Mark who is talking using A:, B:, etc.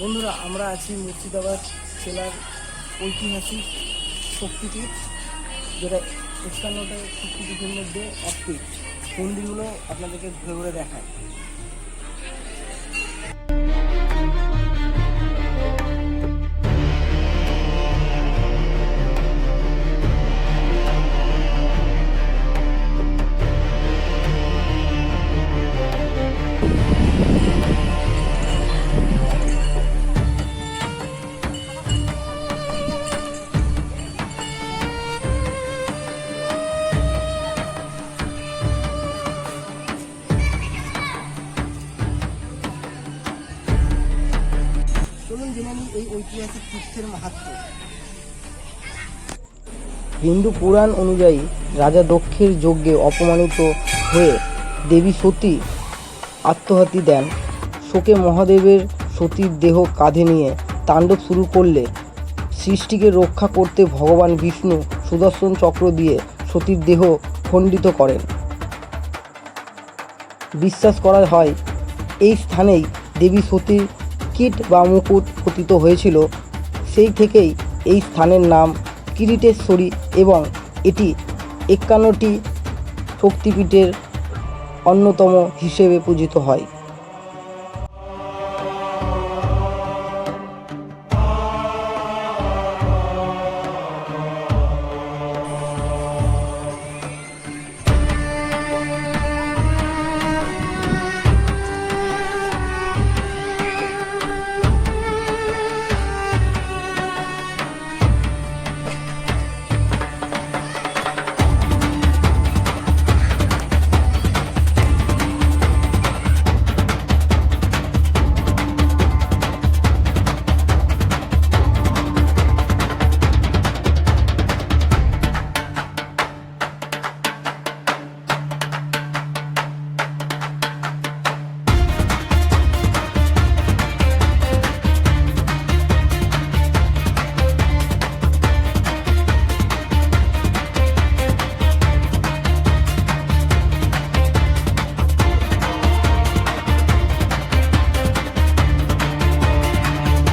A: বন্ধুরা, আমরা আছি মুর্শিদাবাদ জেলার ঐতিহাসিক শক্তিপীঠ, যেটা ৫১টা শক্তিপীঠের মধ্যে একটি। মন্দিরগুলো আপনাদেরকে ঘুরে ঘুরে দেখায়। চলুন জেনে নিই এই ঐতিহাসিক তীর্থের মাহাত্ম্য। হিন্দু পুরাণ অনুযায়ী রাজা দক্ষের যজ্ঞে অপমানিত হয়ে দেবী সতী আত্মঘাতী দেন। শোকে মহাদেবের সতীর দেহ কাঁধে নিয়ে তাণ্ডব শুরু করলে সৃষ্টিকে রক্ষা করতে ভগবান বিষ্ণু সুদর্শন চক্র দিয়ে সতীর দেহ খণ্ডিত করেন। বিশ্বাস করা হয় এই স্থানেই দেবী সতীর কিট বা মুকুট পতিত হয়েছিল। সেই থেকেই এই স্থানের নাম কিরিটেশ্বরী এবং এটি ৫১টি শক্তিপীঠের অন্যতম হিসেবে পূজিত হয়।